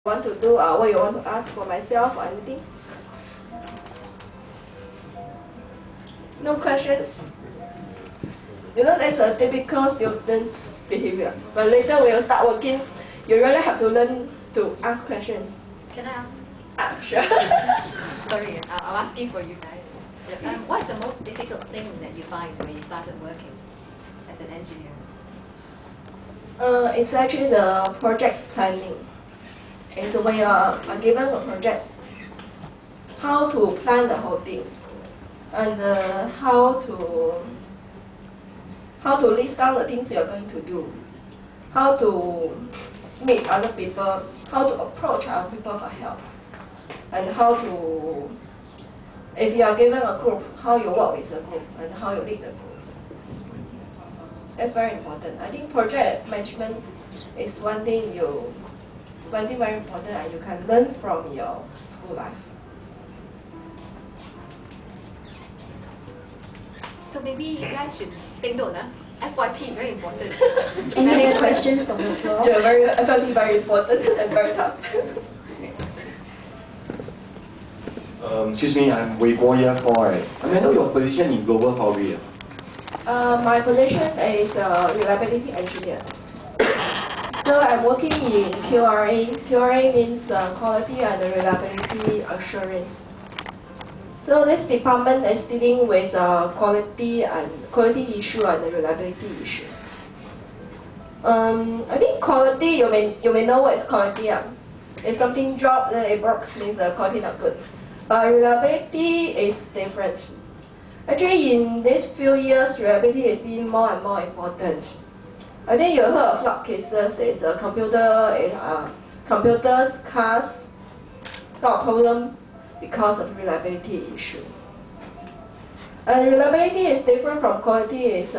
Want to do what you want to ask for myself or anything? No questions? You know, that's a typical student behavior. But later when you start working, you really have to learn to ask questions. Can I ask? Sure. Sorry, I'm asking for you guys. What's the most difficult thing that you find when you started working as an engineer? It's actually the project planning. And so when you are given a project, how to plan the whole thing, and how to list down the things you are going to do, how to meet other people, how to approach other people for help, and how to, if you are given a group, how you work with the group and how you lead the group. That's very important. I think project management is one thing very important and you can learn from your school life. So maybe you guys should take note, FYP very important. Any other questions from the floor? Yeah, FYP very important and very tough. Excuse me, I'm Wei Guo Ye Foy. I know your position in Global Foundry. My position is reliability engineer. So I'm working in QRA. QRA means quality and reliability assurance. So this department is dealing with quality issue and reliability issue. I think quality, you may know what is quality. If something drops, then it breaks, means the quality not good. But reliability is different. Actually, in these few years, reliability is being more and more important. I think you heard of a lot of cases. It's computers, cars, got problem because of reliability issue. And reliability is different from quality. It's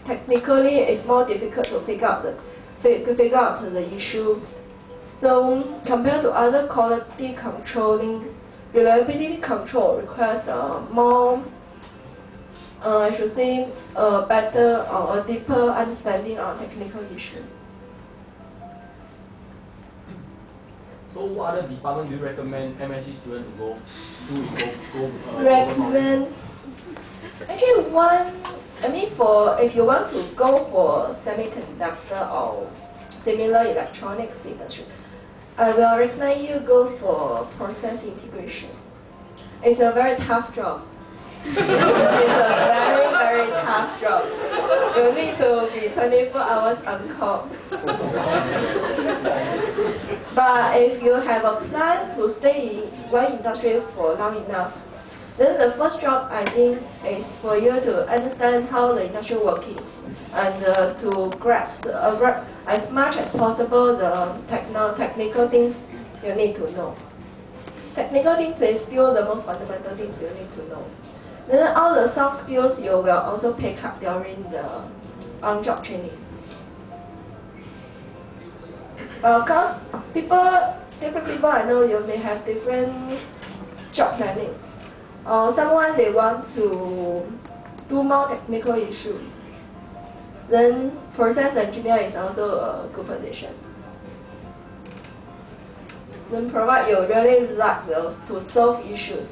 technically it's more difficult to figure out the issue. So compared to other quality controlling, reliability control requires more. I should say a better or a deeper understanding of technical issues. So what other department do you recommend MSE students to go to? Recommend, actually if you want to go for semiconductor or similar electronics industry, I will recommend you go for process integration. It's a very tough job. It's a very tough job. You need to be 24 hours on call. But if you have a plan to stay in one industry for long enough, then the first job I think is for you to understand how the industry is working and to grasp as much as possible the technical things you need to know. Technical things is still the most fundamental things you need to know. Then all the soft skills you will also pick up during the on-job training. Because different people I know, you may have different job planning. Someone they want to do more technical issues. Then process engineer is also a good position. Then provide you really like those to solve issues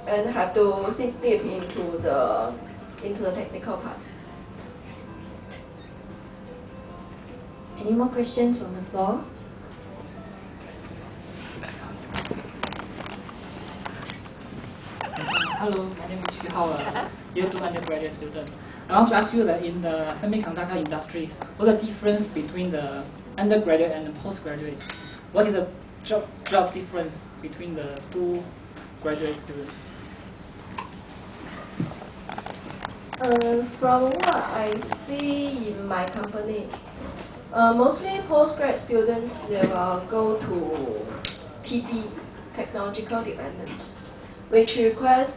and have to sit deep into the technical part. Any more questions from the floor? Hello, my name is Xu Hao, year 2 undergraduate student. I want to ask you that in the semiconductor industry, what is the difference between the undergraduate and the postgraduate? What is the job difference between the two graduate students? From what I see in my company, mostly postgrad students, they will go to TD, technological development, which requires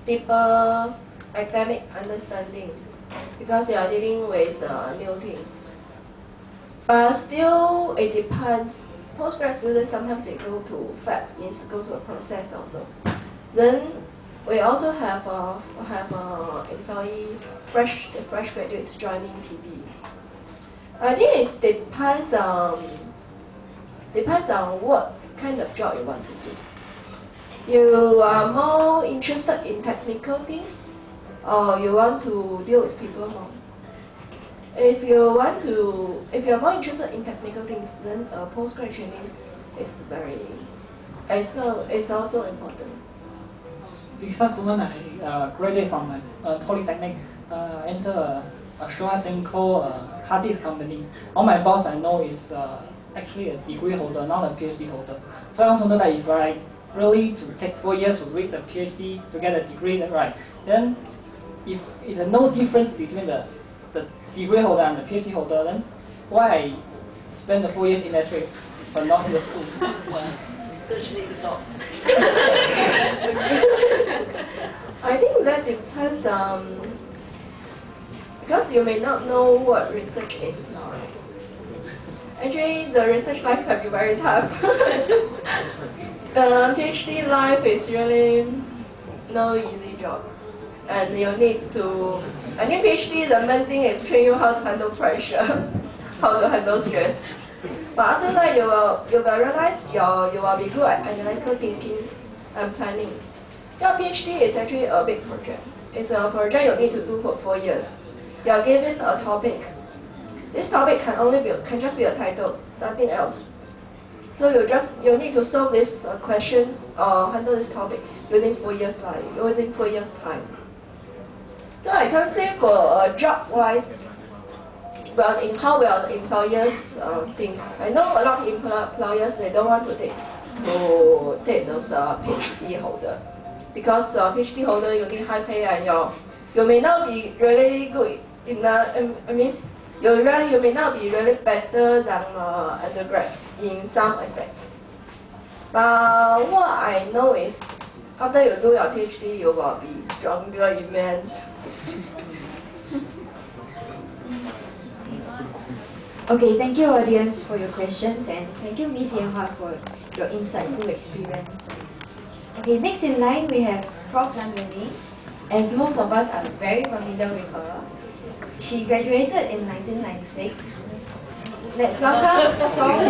deeper academic understanding because they are dealing with new things. But still, it depends. Postgrad students, sometimes they go to FAB, means go to a process also. Then we also have employee fresh graduates joining TD. I think it depends on Depends on what kind of job you want to do. You are more interested in technical things, or you want to deal with people more. If you're more interested in technical things, then postgrad training is it's also important. Because when I graduated from Polytechnic, enter a short technical hard disk company. All my boss I know is actually a degree holder, not a PhD holder. So I want to know that if I really to take 4 years to read the PhD to get a degree, right? Then if there's no difference between the degree holder and the PhD holder, then why I spend the 4 years in that trade but not in the school? Socially developed. I think that depends because you may not know what research is now, right? Actually, the research life can be very tough. PhD life is really no easy job, and you need to. I think PhD the main thing is train you how to handle pressure, how to handle stress. But after that, you will realize you will be good at analytical thinking and planning. Your PhD is actually a big project. It's a project you need to do for 4 years. You are given a topic. This topic can just be a title, nothing else. So you need to solve this question or handle this topic within 4 years time. So I can't say for job wise, but in how well the employers think. I know a lot of employers they don't want to take those PhD holder because PhD holder you need high pay and you may not be really good enough. You may not be really better than undergrad in some aspects. But what I know is, after you do your PhD, you will be stronger, immense. Okay, thank you audience for your questions, and thank you Ms. Yanhua for your insightful experience. Okay, next in line we have Prof. Nandini, as most of us are very familiar with her. She graduated in 1996. Let's welcome Prof.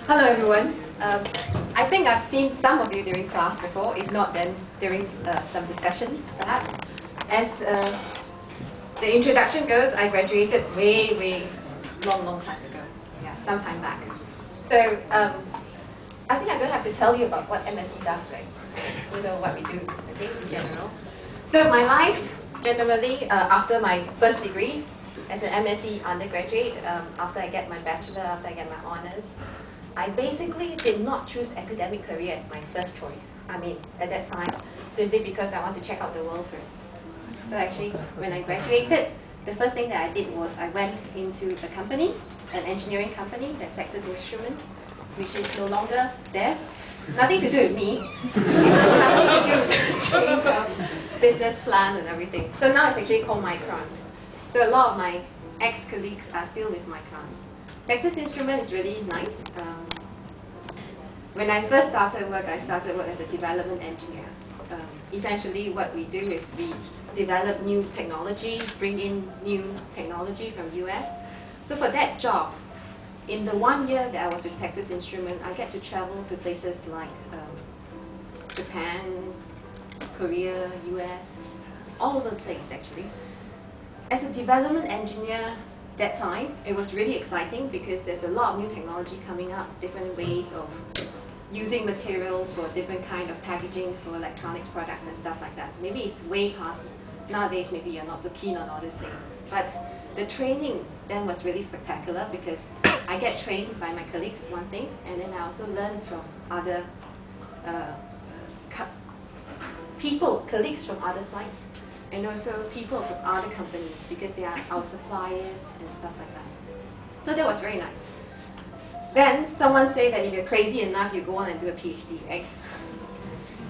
Hello everyone. I think I've seen some of you during class before, if not then during some discussions perhaps. As the introduction goes, I graduated way long time ago. Yeah, some time back. So I think I don't have to tell you about what MSE does, right? You know what we do, I think, in general. So my life, generally, after my first degree as an MSE undergraduate, after I get my bachelor, after I get my honors, I basically did not choose academic career as my first choice. I mean, at that time, simply because I want to check out the world first. So actually, when I graduated, the first thing that I did was I went into a company, an engineering company, that's Texas Instruments, which is no longer there. Nothing to do with me. Nothing to do with change of business plan and everything. So now it's actually called Micron. So a lot of my ex-colleagues are still with Micron. Texas Instruments is really nice. When I first started work, I started work as a development engineer. Essentially what we do is we develop new technology, bring in new technology from US. So for that job, in the 1 year that I was with Texas Instruments, I get to travel to places like Japan, Korea, US, all over the place actually. As a development engineer that time, it was really exciting because there's a lot of new technology coming up, different ways of using materials for different kind of packaging for electronics products and stuff like that. Maybe it's way past. Nowadays, maybe you're not so keen on all these things. But the training then was really spectacular because I get trained by my colleagues, one thing, and then I also learn from other colleagues from other sites, and also people from other companies because they are our suppliers and stuff like that. So that was very nice. Then someone say that if you're crazy enough, you go on and do a PhD, right?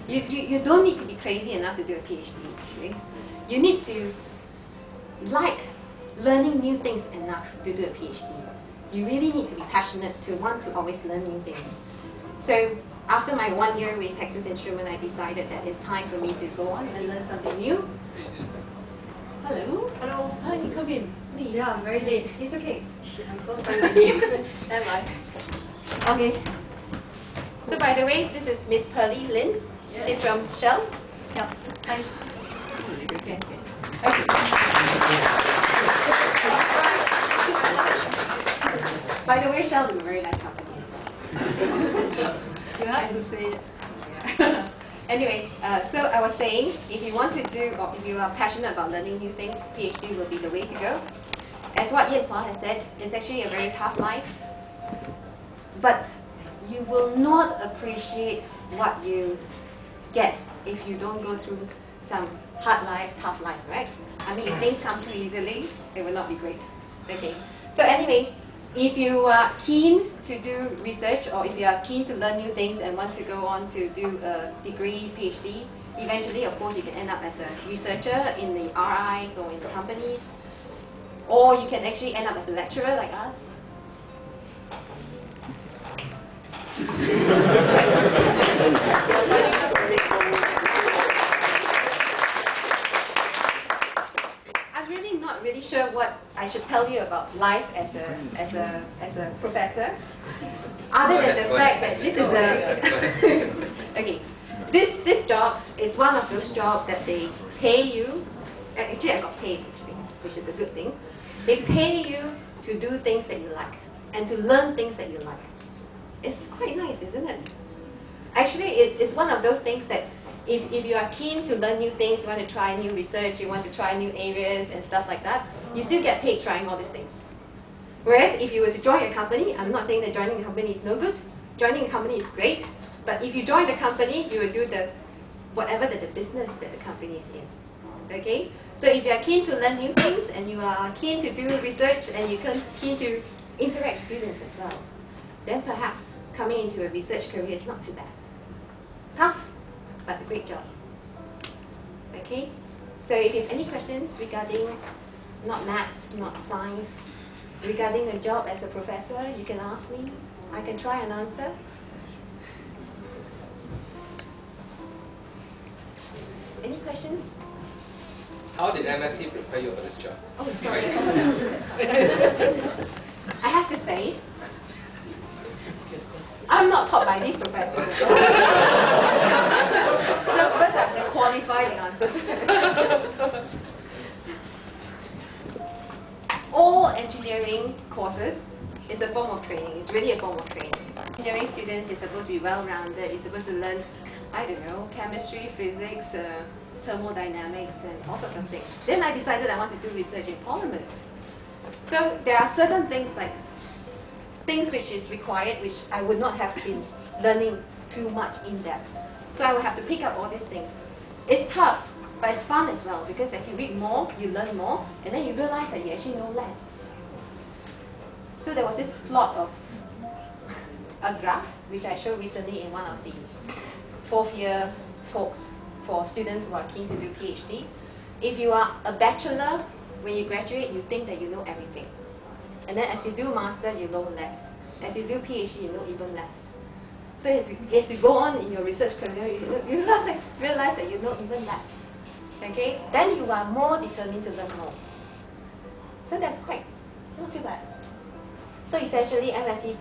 You don't need to be crazy enough to do a PhD, actually. You need to like learning new things enough to do a PhD. You really need to be passionate to want to always learn new things. So after my 1 year with Texas Instruments, I decided that it's time for me to go on and learn something new. Hello? Hello. Hi, come in. please. Yeah, I'm very late. It's okay. I'm so sorry. Never mind. Okay. So by the way, this is Miss Pearly Lin. She's from Shell. Yeah. Hi. Okay. By the way, Shell is a very nice company. You have to say it. Anyway, so I was saying, if you want to do, or if you are passionate about learning new things, PhD will be the way to go. As what Yan-Hua has said, it's actually a very tough life, but you will not appreciate what you get if you don't go through some hard life, tough life, right? I mean, if things come too easily, it will not be great. Okay. So anyway, if you are keen to do research, or if you are keen to learn new things and want to go on to do a degree, PhD, eventually, of course, you can end up as a researcher in the RIs or in the companies, or you can actually end up as a lecturer like us. I'm really not really sure what I should tell you about life as a professor, other than the fact that this is a okay. This job is one of those jobs that they pay you. Actually, I got paid, which is a good thing. They pay you to do things that you like and to learn things that you like. It's quite nice, isn't it? Actually, it's one of those things that if you are keen to learn new things, you want to try new research, you want to try new areas and stuff like that, you still get paid trying all these things. Whereas if you were to join a company, I'm not saying that joining a company is no good. Joining a company is great, but if you join the company, you will do whatever the business that the company is in. Okay? So if you are keen to learn new things and you are keen to do research and you're keen to interact with students as well, then perhaps coming into a research career is not too bad. Tough, but a great job. Okay? So if you have any questions regarding not maths, not science, regarding the job as a professor, you can ask me. I can try and answer. Any questions? How did MSE prepare you for this job? Oh, sorry. I have to say, I'm not taught by these professors. So first I have to qualify the answers. All engineering courses is a form of training. It's really a form of training. Engineering students is supposed to be well-rounded. You're supposed to learn, I don't know, chemistry, physics, thermodynamics, and all sorts of things. Then I decided I want to do research in polymers. So there are certain things like things which is required, which I would not have been learning too much in depth. So I would have to pick up all these things. It's tough, but it's fun as well, because as you read more, you learn more, and then you realize that you actually know less. So there was this plot of a graph, which I showed recently in one of the fourth-year talks for students who are keen to do PhD. If you are a bachelor, when you graduate, you think that you know everything. And then as you do master, you know less. As you do PhD, you know even less. So as you go on in your research career, you realize that you know even less. Okay? Then you are more determined to learn more. So that's not too bad. So essentially, MSE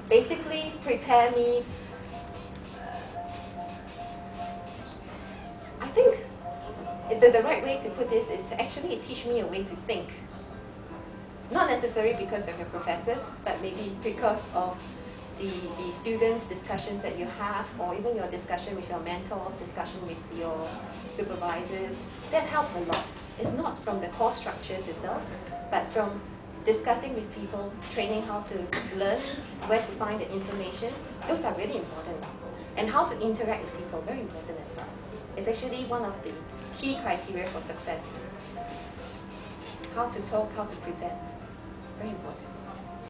basically prepare me. I think the right way to put this is to actually teach me a way to think. Not necessarily because of your professors, but maybe because of the students' discussions that you have, or even your discussion with your mentors, discussion with your supervisors. That helps a lot. It's not from the course structures itself, but from discussing with people, training how to learn, where to find the information. Those are really important. And how to interact with people, very important as well. It's actually one of the key criteria for success. How to talk, how to present, very important.